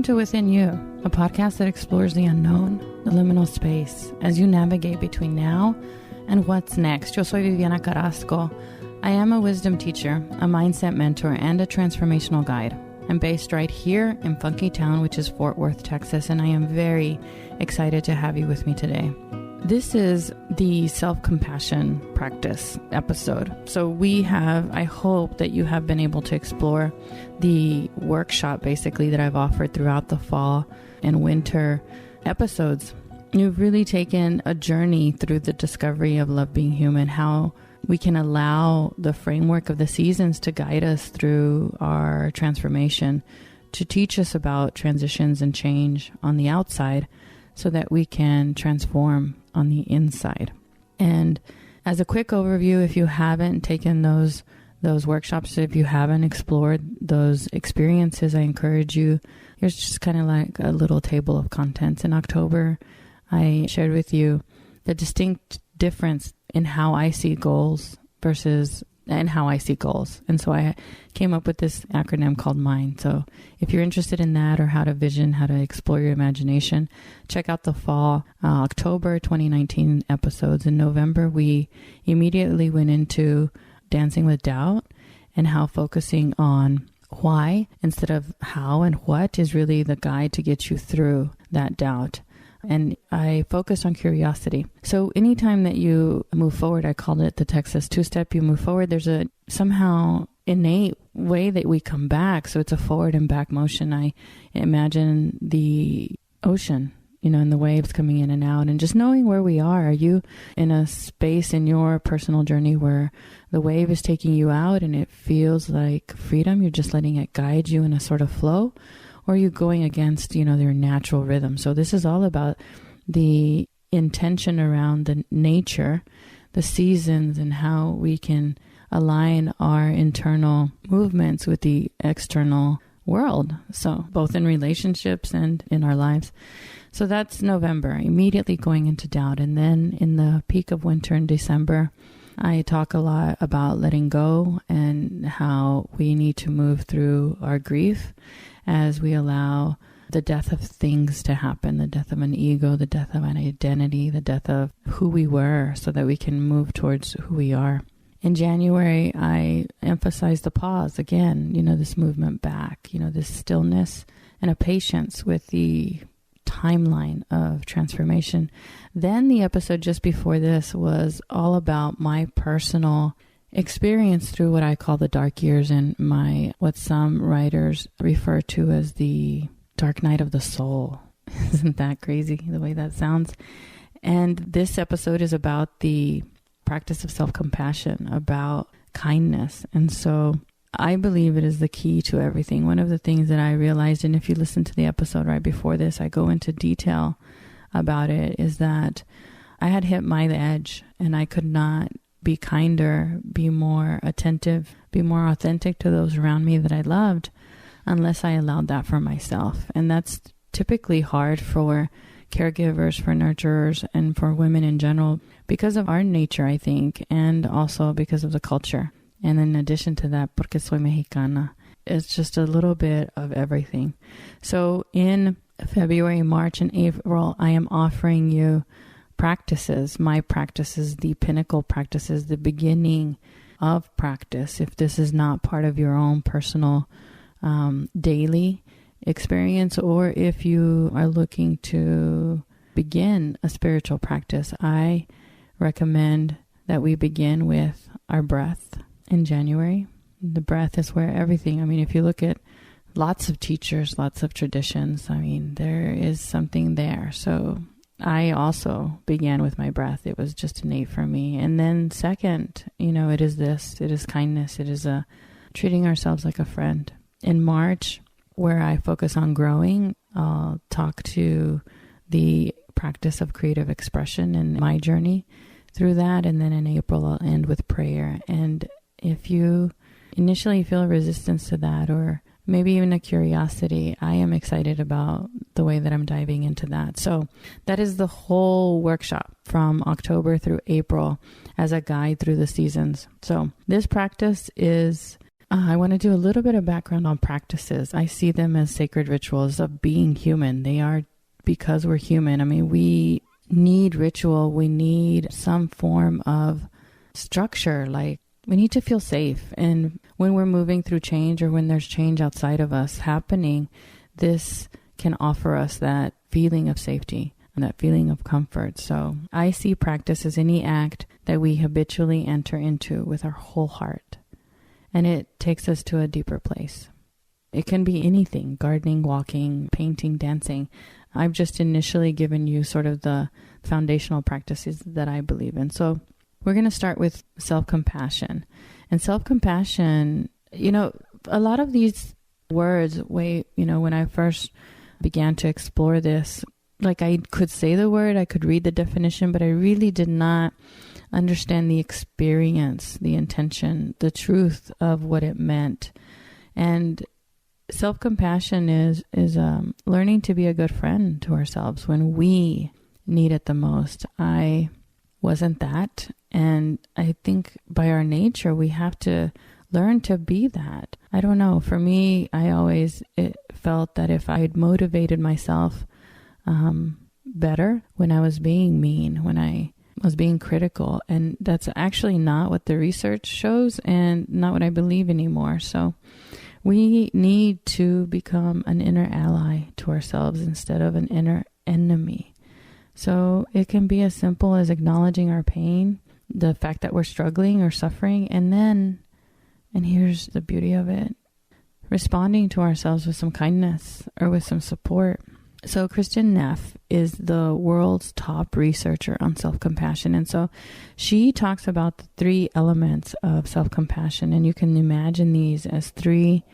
to Within You, a podcast that explores the unknown, the liminal space, as you navigate between now and what's next. Yo soy Viviana Carrasco. I am a wisdom teacher, a mindset mentor, and a transformational guide. I'm based right here in Funky Town, which is Fort Worth, Texas, and I am very excited to have you with me today. This is the self-compassion practice episode. So I hope that you have been able to explore the workshop basically that I've offered throughout the fall and winter episodes. You've really taken a journey through the discovery of love being human, how we can allow the framework of the seasons to guide us through our transformation, to teach us about transitions and change on the outside so that we can transform on the inside. And as a quick overview, if you haven't taken those workshops, if you haven't explored those experiences, I encourage you. Here's just kind of like a little table of contents. In October, I shared with you the distinct difference in how I see goals and how I see goals. And so I came up with this acronym called MIND. So if you're interested in that or how to explore your imagination, check out the fall, October 2019 episodes. In November, we immediately went into dancing with doubt and how focusing on why instead of how and what is really the guide to get you through that doubt. And I focused on curiosity. So anytime that you move forward, I called it the Texas two-step, you move forward, there's a somehow innate way that we come back. So it's a forward and back motion. I imagine the ocean, and the waves coming in and out and just knowing where we are. Are you in a space in your personal journey where the wave is taking you out and it feels like freedom? You're just letting it guide you in a sort of flow? Or are you going against, their natural rhythm? So this is all about the intention around the nature, the seasons, and how we can align our internal movements with the external world. So both in relationships and in our lives. So that's November, immediately going into doubt. And then in the peak of winter in December, I talk a lot about letting go and how we need to move through our grief as we allow the death of things to happen, the death of an ego, the death of an identity, the death of who we were so that we can move towards who we are. In January, I emphasized the pause again, this movement back, this stillness and a patience with the timeline of transformation. Then the episode just before this was all about my personal experience through what I call the dark years and what some writers refer to as the dark night of the soul. Isn't that crazy the way that sounds? And this episode is about the practice of self-compassion, about kindness. And so I believe it is the key to everything. One of the things that I realized, and if you listen to the episode right before this, I go into detail about it, is that I had hit my edge and I could not be kinder, be more attentive, be more authentic to those around me that I loved unless I allowed that for myself. And that's typically hard for caregivers, for nurturers, and for women in general because of our nature, I think, and also because of the culture. And in addition to that, porque soy mexicana, it's just a little bit of everything. So in February, March, and April, I am offering you practices, my practices, the pinnacle practices, the beginning of practice. If this is not part of your own personal daily experience, or if you are looking to begin a spiritual practice, I recommend that we begin with our breath in January. The breath is where everything, if you look at lots of teachers, lots of traditions, there is something there. So I also began with my breath. It was just innate for me. And then second, it is kindness. It is treating ourselves like a friend. In March, where I focus on growing, I'll talk to the practice of creative expression and my journey through that. And then in April, I'll end with prayer. And if you initially feel a resistance to that, or maybe even a curiosity, I am excited about the way that I'm diving into that. So that is the whole workshop from October through April as a guide through the seasons. So this practice is I want to do a little bit of background on practices. I see them as sacred rituals of being human. They are because we're human. I mean, we need ritual. We need some form of structure. Like, we need to feel safe. And when we're moving through change, or when there's change outside of us happening, this can offer us that feeling of safety and that feeling of comfort. So I see practice as any act that we habitually enter into with our whole heart. And it takes us to a deeper place. It can be anything: gardening, walking, painting, dancing. I've just initially given you sort of the foundational practices that I believe in. So we're going to start with self-compassion. And self-compassion, a lot of these words, when I first began to explore this, like, I could say the word, I could read the definition, but I really did not understand the experience, the intention, the truth of what it meant. And self-compassion is learning to be a good friend to ourselves when we need it the most. I wasn't that. And I think by our nature, we have to learn to be that. I don't know. For me, I always felt that if I had motivated myself better when I was being mean, when I was being critical. And that's actually not what the research shows and not what I believe anymore. So we need to become an inner ally to ourselves instead of an inner enemy. So it can be as simple as acknowledging our pain, the fact that we're struggling or suffering, and here's the beauty of it, responding to ourselves with some kindness or with some support. So Kristin Neff is the world's top researcher on self-compassion. And so she talks about the 3 elements of self-compassion. And you can imagine these as 3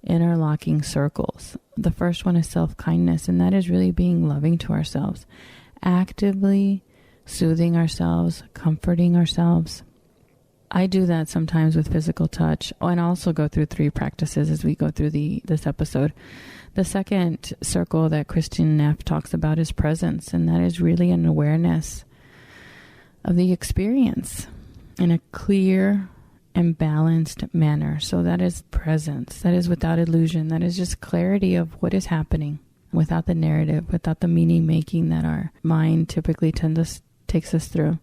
interlocking circles. The first one is self-kindness, and that is really being loving to ourselves, actively soothing ourselves, comforting ourselves. I do that sometimes with physical touch, and also go through 3 practices as we go through this episode. The second circle that Kristin Neff talks about is presence, and that is really an awareness of the experience in a clear and balanced manner. So that is presence. That is without illusion. That is just clarity of what is happening without the narrative, without the meaning making that our mind typically takes us through.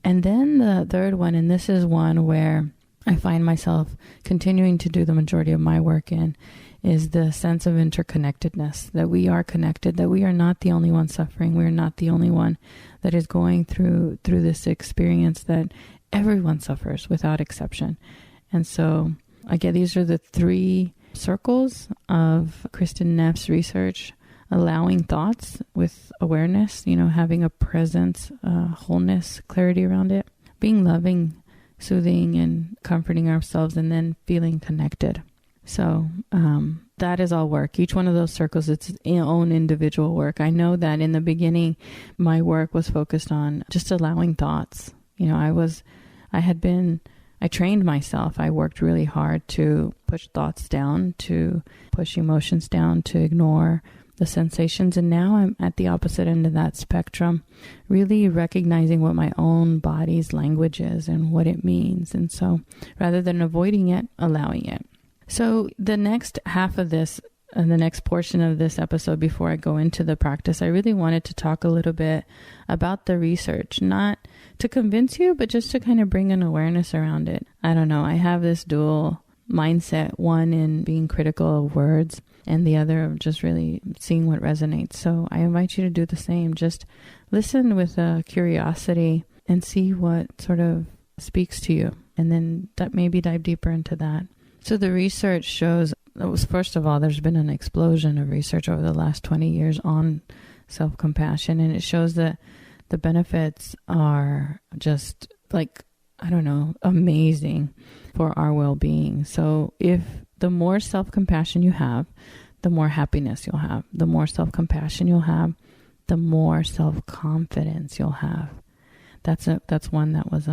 And then the third one, and this is one where I find myself continuing to do the majority of my work in, is the sense of interconnectedness, that we are connected, that we are not the only one suffering. We are not the only one that is going through this experience, that everyone suffers without exception. And so, again, these are the 3 circles of Kristin Neff's research: allowing thoughts with awareness, having a presence, wholeness, clarity around it, being loving, soothing, and comforting ourselves, and then feeling connected. So that is all work. Each one of those circles, it's its own individual work. I know that in the beginning, my work was focused on just allowing thoughts. I trained myself. I worked really hard to push thoughts down, to push emotions down, to ignore the sensations. And now I'm at the opposite end of that spectrum, really recognizing what my own body's language is and what it means. And so rather than avoiding it, allowing it. So the next half of this, and the next portion of this episode, before I go into the practice, I really wanted to talk a little bit about the research, not to convince you, but just to kind of bring an awareness around it. I don't know. I have this dual mindset, one in being critical of words and the other of just really seeing what resonates. So I invite you to do the same. Just listen with curiosity and see what sort of speaks to you, and then maybe dive deeper into that. So the research shows, first of all, there's been an explosion of research over the last 20 years on self-compassion, and it shows that the benefits are just amazing for our well-being. So if the more self-compassion you have, the more happiness you'll have. The more self-compassion you'll have, the more self-confidence you'll have. That's one that was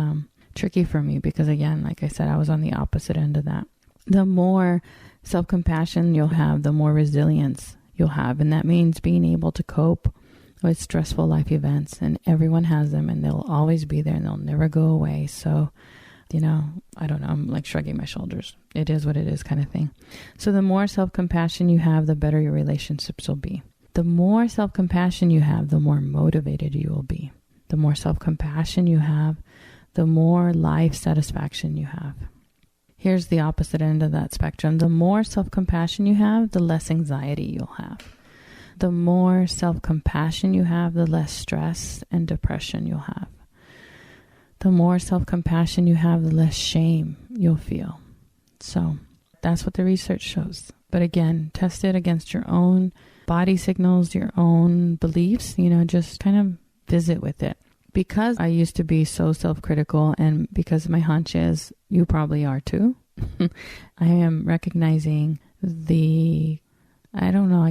tricky for me because, again, like I said, I was on the opposite end of that. The more self-compassion you'll have, the more resilience you'll have. And that means being able to cope with stressful life events. And everyone has them, and they'll always be there, and they'll never go away. So I don't know, I'm like shrugging my shoulders. It is what it is kind of thing. So the more self-compassion you have, the better your relationships will be. The more self-compassion you have, the more motivated you will be. The more self-compassion you have, the more life satisfaction you have. Here's the opposite end of that spectrum. The more self-compassion you have, the less anxiety you'll have. The more self-compassion you have, the less stress and depression you'll have. The more self-compassion you have, the less shame you'll feel. So that's what the research shows. But again, test it against your own body signals, your own beliefs, just kind of visit with it. Because I used to be so self-critical, and because my hunch is you probably are too, I am recognizing I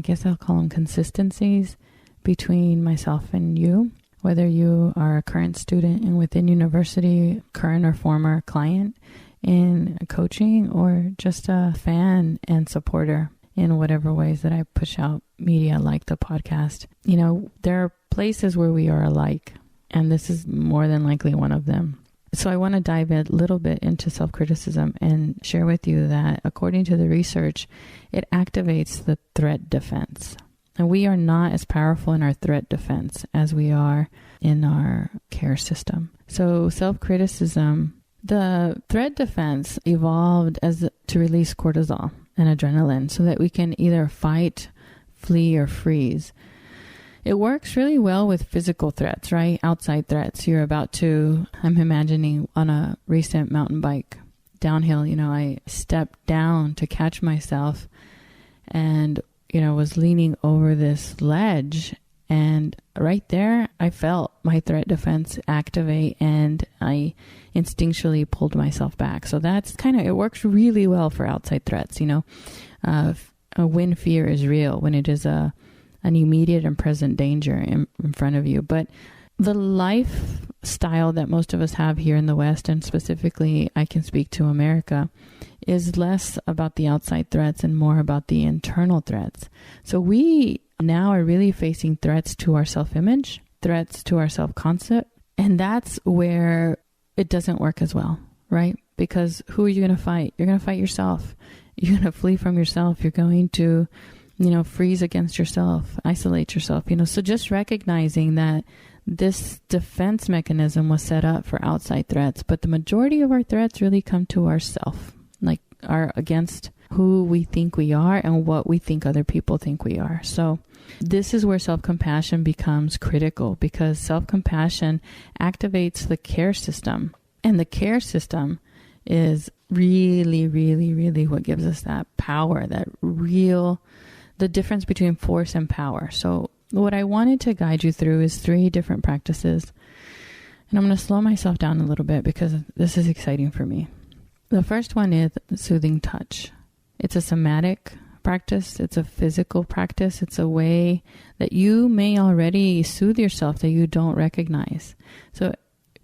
guess I'll call them consistencies between myself and you. Whether you are a current student and within university, current or former client in coaching, or just a fan and supporter in whatever ways that I push out media like the podcast. There are places where we are alike, and this is more than likely one of them. So I want to dive a little bit into self-criticism and share with you that according to the research, it activates the threat defense. And we are not as powerful in our threat defense as we are in our care system. So self-criticism, the threat defense evolved to release cortisol and adrenaline so that we can either fight, flee, or freeze. It works really well with physical threats, right? Outside threats. I'm imagining on a recent mountain bike downhill, I stepped down to catch myself and, was leaning over this ledge. And right there, I felt my threat defense activate and I instinctually pulled myself back. So that's it works really well for outside threats, when fear is real, when it is an immediate and present danger in front of you. But the lifestyle that most of us have here in the West, and specifically I can speak to America, is less about the outside threats and more about the internal threats. So we now are really facing threats to our self-image, threats to our self-concept, and that's where it doesn't work as well, right? Because who are you going to fight? You're going to fight yourself. You're going to flee from yourself. You're going to freeze against yourself, isolate yourself, so just recognizing that this defense mechanism was set up for outside threats, but the majority of our threats really come to ourself, are against who we think we are and what we think other people think we are. So this is where self-compassion becomes critical, because self-compassion activates the care system, and the care system is really, really, really what gives us that power, the difference between force and power. So what I wanted to guide you through is 3 different practices. And I'm going to slow myself down a little bit because this is exciting for me. The first one is soothing touch. It's a somatic practice. It's a physical practice. It's a way that you may already soothe yourself that you don't recognize. So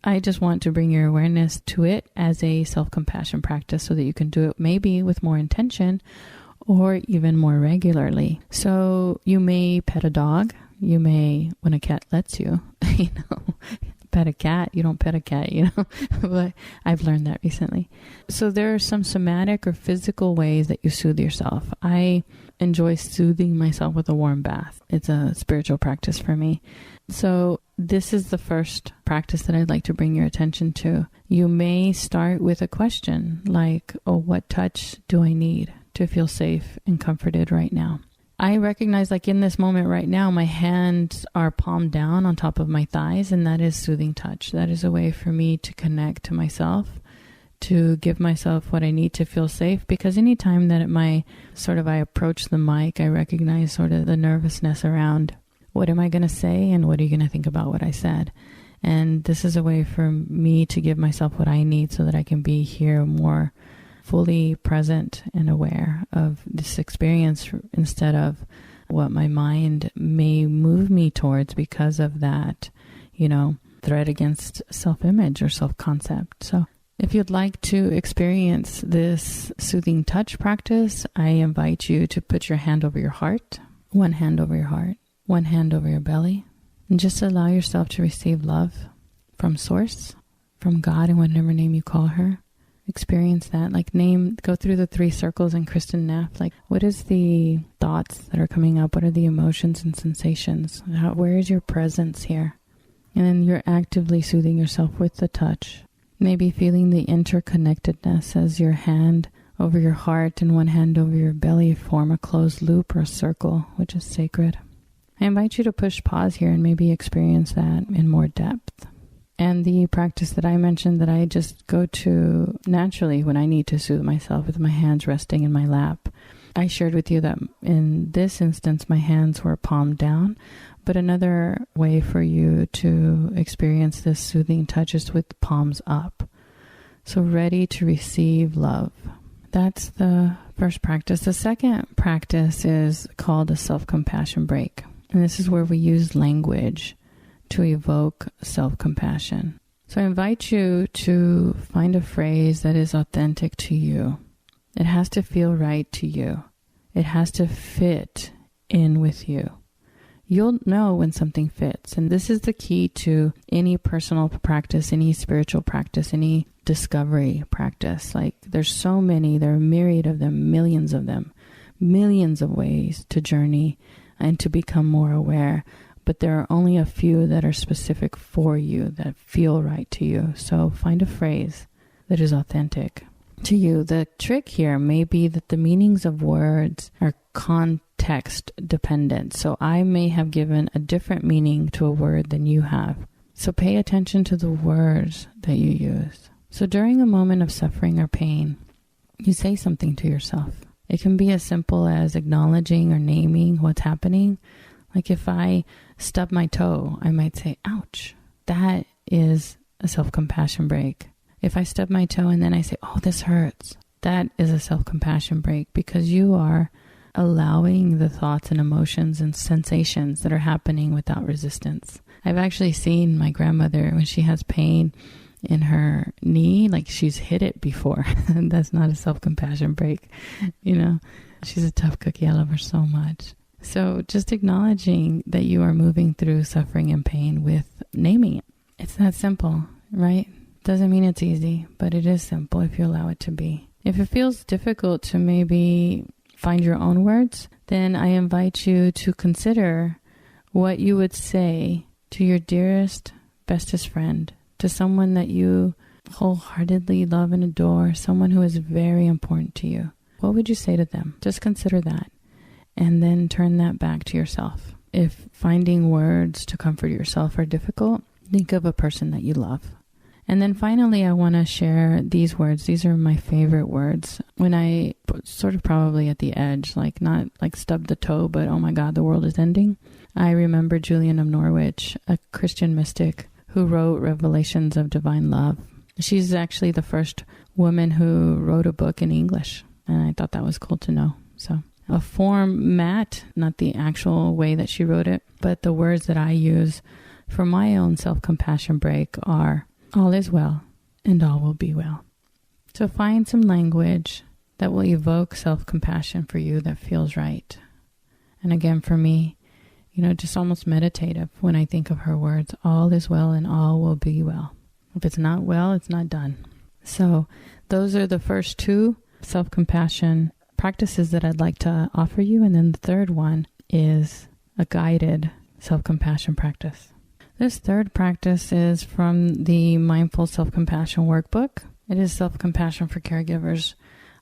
I just want to bring your awareness to it as a self-compassion practice so that you can do it maybe with more intention or even more regularly. So you may pet a dog. You may, when a cat lets you, pet a cat. You don't pet a cat, but I've learned that recently. So there are some somatic or physical ways that you soothe yourself. I enjoy soothing myself with a warm bath. It's a spiritual practice for me. So this is the first practice that I'd like to bring your attention to. You may start with a question like, what touch do I need to feel safe and comforted right now? I recognize in this moment right now, my hands are palmed down on top of my thighs, and that is soothing touch. That is a way for me to connect to myself, to give myself what I need to feel safe. Because anytime that I approach the mic, I recognize sort of the nervousness around what am I going to say and what are you going to think about what I said? And this is a way for me to give myself what I need so that I can be here more fully present and aware of this experience instead of what my mind may move me towards because of that, threat against self-image or self-concept. So if you'd like to experience this soothing touch practice, I invite you to put your hand over your heart, one hand over your heart, one hand over your belly, and just allow yourself to receive love from Source, from God in whatever name you call her. Experience that. Like go through the 3 circles in Kristen Neff. Like, what is the thoughts that are coming up? What are the emotions and sensations? Where is your presence here? And then you're actively soothing yourself with the touch. Maybe feeling the interconnectedness as your hand over your heart and one hand over your belly form a closed loop or a circle, which is sacred. I invite you to push pause here and maybe experience that in more depth. And the practice that I mentioned that I just go to naturally when I need to soothe myself with my hands resting in my lap. I shared with you that in this instance, my hands were palm down, but another way for you to experience this soothing touch is with palms up. So ready to receive love. That's the first practice. The second practice is called a self-compassion break. And this is where we use language to evoke self-compassion. So I invite you to find a phrase that is authentic to you. It has to feel right to you. It has to fit in with you. You'll know when something fits. And this is the key to any personal practice, any spiritual practice, any discovery practice. Like there's so many, there are a myriad of them, millions of ways to journey and to become more aware. But there are only a few that are specific for you, that feel right to you. So find a phrase that is authentic to you. The trick here may be that the meanings of words are context dependent. So I may have given a different meaning to a word than you have. So pay attention to the words that you use. So during a moment of suffering or pain, you say something to yourself. It can be as simple as acknowledging or naming what's happening. Like if I stub my toe, I might say, ouch. That is a self-compassion break. If I stub my toe and then I say, oh, this hurts, that is a self-compassion break because you are allowing the thoughts and emotions and sensations that are happening without resistance. I've actually seen my grandmother when she has pain in her knee, like she's hit it before. That's not a self-compassion break. You know, she's a tough cookie. I love her so much. So just acknowledging that you are moving through suffering and pain with naming it. It's that simple, right? Doesn't mean it's easy, but it is simple if you allow it to be. If it feels difficult to maybe find your own words, then I invite you to consider what you would say to your dearest, bestest friend, to someone that you wholeheartedly love and adore, someone who is very important to you. What would you say to them? Just consider that. And then turn that back to yourself. If finding words to comfort yourself are difficult, think of a person that you love. And then finally, I want to share these words. These are my favorite words. When I sort of probably at the edge, like not like stub the toe, but oh my God, the world is ending. I remember Julian of Norwich, a Christian mystic who wrote Revelations of Divine Love. She's actually the first woman who wrote a book in English. And I thought that was cool to know. So a format, not the actual way that she wrote it, but the words that I use for my own self-compassion break are, all is well and all will be well. So find some language that will evoke self-compassion for you that feels right. And again, for me, just almost meditative when I think of her words, all is well and all will be well. If it's not well, it's not done. So those are the first 2 self-compassion practices that I'd like to offer you. And then the third one is a guided self-compassion practice. This third practice is from the Mindful Self-Compassion Workbook. It is self-compassion for caregivers.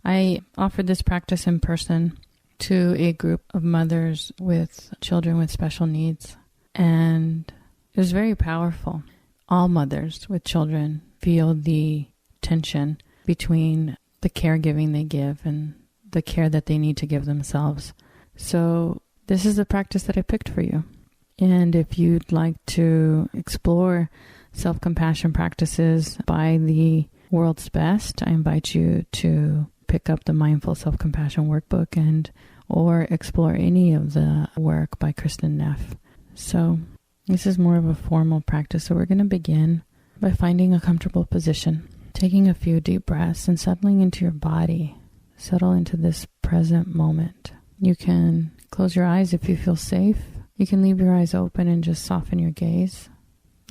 I offered this practice in person to a group of mothers with children with special needs. And it was very powerful. All mothers with children feel the tension between the caregiving they give and the care that they need to give themselves. So this is the practice that I picked for you. And if you'd like to explore self-compassion practices by the world's best, I invite you to pick up the Mindful Self-Compassion Workbook or explore any of the work by Kristen Neff. So this is more of a formal practice. So we're going to begin by finding a comfortable position, taking a few deep breaths and settling into your body. Settle into this present moment. You can close your eyes if you feel safe. You can leave your eyes open and just soften your gaze.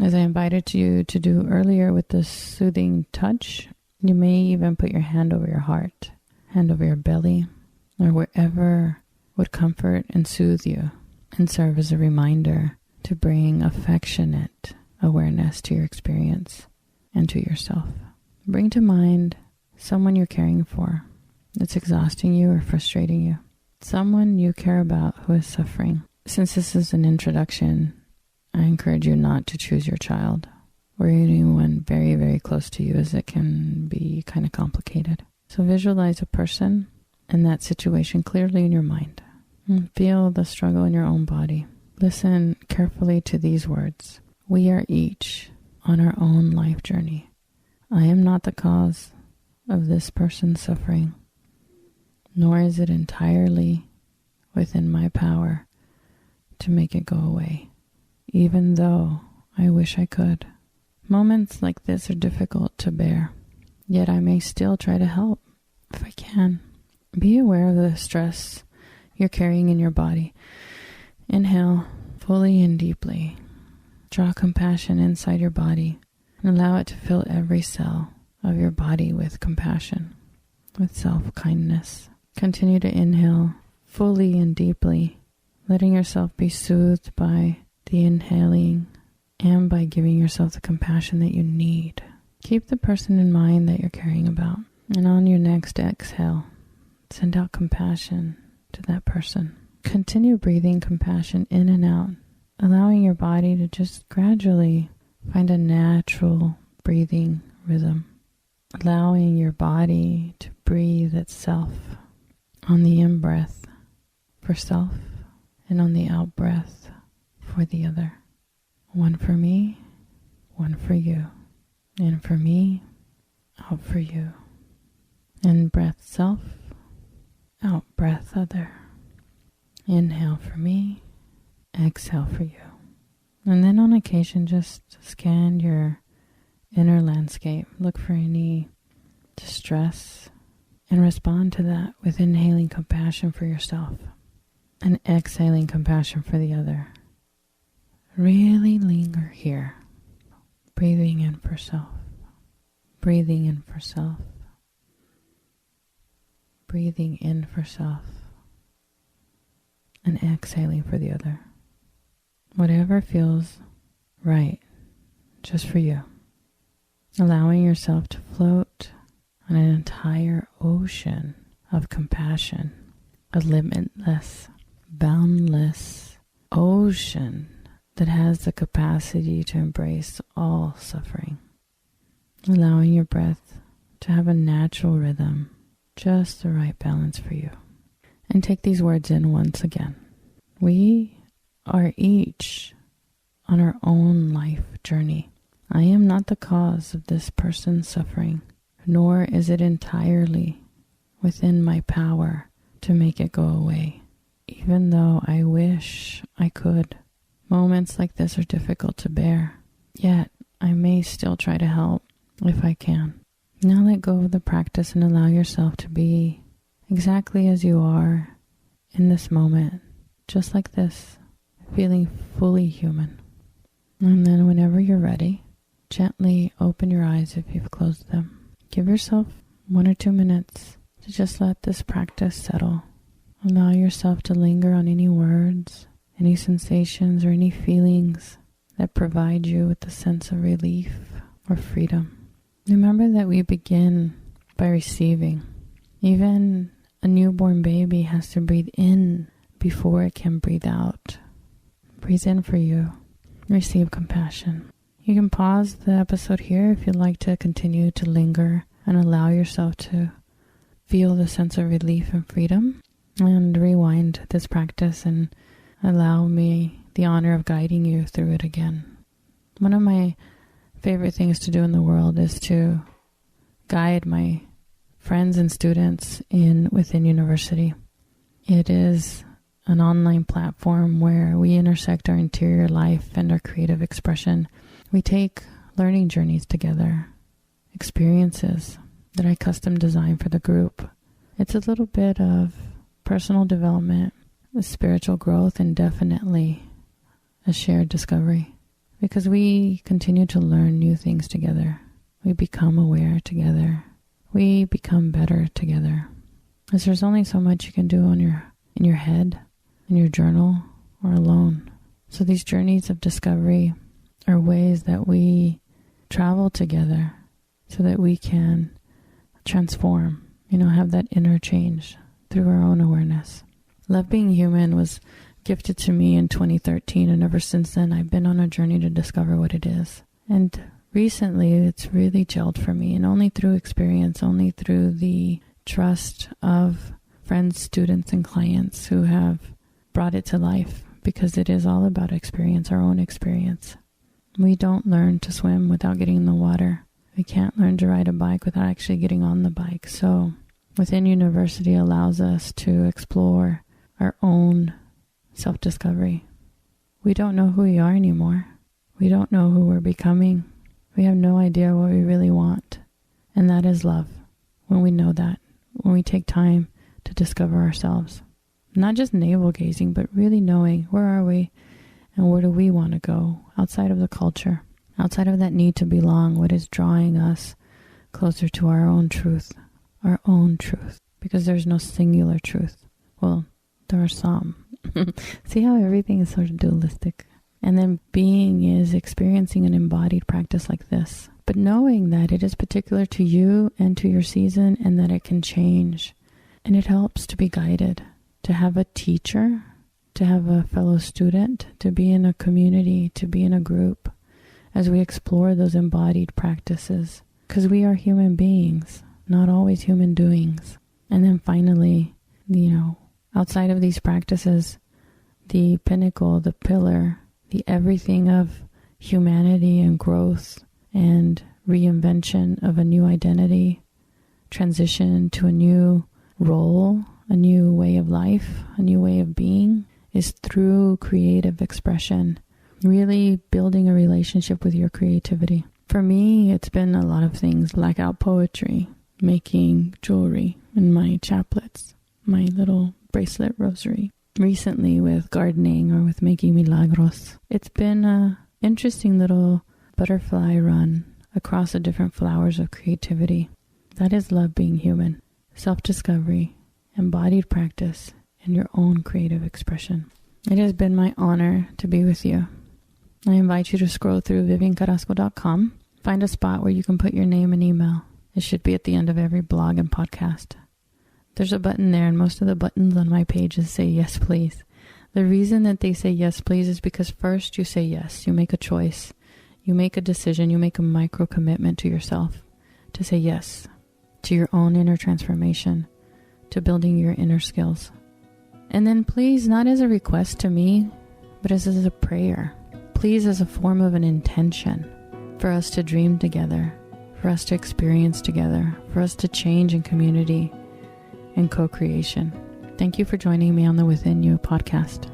As I invited you to do earlier with the soothing touch, you may even put your hand over your heart, hand over your belly, or wherever would comfort and soothe you and serve as a reminder to bring affectionate awareness to your experience and to yourself. Bring to mind someone you're caring for that's exhausting you or frustrating you. Someone you care about who is suffering. Since this is an introduction, I encourage you not to choose your child or anyone very, very close to you, as it can be kind of complicated. So visualize a person and that situation clearly in your mind. And feel the struggle in your own body. Listen carefully to these words. We are each on our own life journey. I am not the cause of this person's suffering, nor is it entirely within my power to make it go away, even though I wish I could. Moments like this are difficult to bear, yet I may still try to help if I can. Be aware of the stress you're carrying in your body. Inhale fully and deeply. Draw compassion inside your body and allow it to fill every cell of your body with compassion, with self-kindness. Continue to inhale fully and deeply, letting yourself be soothed by the inhaling and by giving yourself the compassion that you need. Keep the person in mind that you're caring about. And on your next exhale, send out compassion to that person. Continue breathing compassion in and out, allowing your body to just gradually find a natural breathing rhythm. Allowing your body to breathe itself on the in-breath for self and on the out-breath for the other. One for me, one for you. In for me, out for you. In breath self, out breath other. Inhale for me, exhale for you. And then on occasion, just scan your inner landscape. Look for any distress and respond to that with inhaling compassion for yourself and exhaling compassion for the other. Really linger here. Breathing in for self. Breathing in for self. Breathing in for self. And exhaling for the other. Whatever feels right, just for you. Allowing yourself to float on an entire ocean of compassion. A limitless, boundless ocean that has the capacity to embrace all suffering. Allowing your breath to have a natural rhythm, just the right balance for you. And take these words in once again. We are each on our own life journey. I am not the cause of this person's suffering, nor is it entirely within my power to make it go away, even though I wish I could. Moments like this are difficult to bear, yet I may still try to help if I can. Now let go of the practice and allow yourself to be exactly as you are in this moment, just like this, feeling fully human. And then whenever you're ready, gently open your eyes if you've closed them. Give yourself 1 or 2 minutes to just let this practice settle. Allow yourself to linger on any words, any sensations, or any feelings that provide you with a sense of relief or freedom. Remember that we begin by receiving. Even a newborn baby has to breathe in before it can breathe out. Breathe in for you. Receive compassion. You can pause the episode here if you'd like to continue to linger and allow yourself to feel the sense of relief and freedom, and rewind this practice and allow me the honor of guiding you through it again. One of my favorite things to do in the world is to guide my friends and students within university. It is an online platform where we intersect our interior life and our creative expression. We take learning journeys together, experiences that I custom design for the group. It's a little bit of personal development, spiritual growth, and definitely a shared discovery. because we continue to learn new things together. We become aware together. We become better together. Because there's only so much you can do in your head, in your journal, or alone. So these journeys of discovery are ways that we travel together so that we can transform, have that inner change through our own awareness. Love Being Human was gifted to me in 2013, and ever since then I've been on a journey to discover what it is. And recently it's really gelled for me, and only through experience, only through the trust of friends, students, and clients who have brought it to life, because it is all about experience, our own experience. We don't learn to swim without getting in the water. We can't learn to ride a bike without actually getting on the bike. So Within University allows us to explore our own self-discovery. We don't know who we are anymore. We don't know who we're becoming. We have no idea what we really want. And that is love. When we know that, when we take time to discover ourselves. Not just navel gazing, but really knowing where are we and where do we want to go outside of the culture, outside of that need to belong, what is drawing us closer to our own truth, because there's no singular truth. Well, there are some. See how everything is sort of dualistic? And then being is experiencing an embodied practice like this, but knowing that it is particular to you and to your season and that it can change. And it helps to be guided, to have a teacher, to have a fellow student, to be in a community, to be in a group as we explore those embodied practices. Because we are human beings, not always human doings. And then finally, outside of these practices, the pinnacle, the pillar, the everything of humanity and growth and reinvention of a new identity, transition to a new role, a new way of life, a new way of being, is through creative expression, really building a relationship with your creativity. For me, it's been a lot of things, blackout poetry, making jewelry in my chaplets, my little bracelet rosary. Recently with gardening or with making milagros. It's been an interesting little butterfly run across the different flowers of creativity. That is Love Being Human. Self-discovery, embodied practice, and your own creative expression. It has been my honor to be with you. I invite you to scroll through viviancarrasco.com. Find a spot where you can put your name and email. It should be at the end of every blog and podcast. There's a button there, and most of the buttons on my pages say yes, please. The reason that they say yes, please is because first you say yes. You make a choice. You make a decision. You make a micro commitment to yourself to say yes to your own inner transformation, to building your inner skills. And then please, not as a request to me, but as a prayer. Please, as a form of an intention for us to dream together, for us to experience together, for us to change in community and co-creation. Thank you for joining me on the Within You podcast.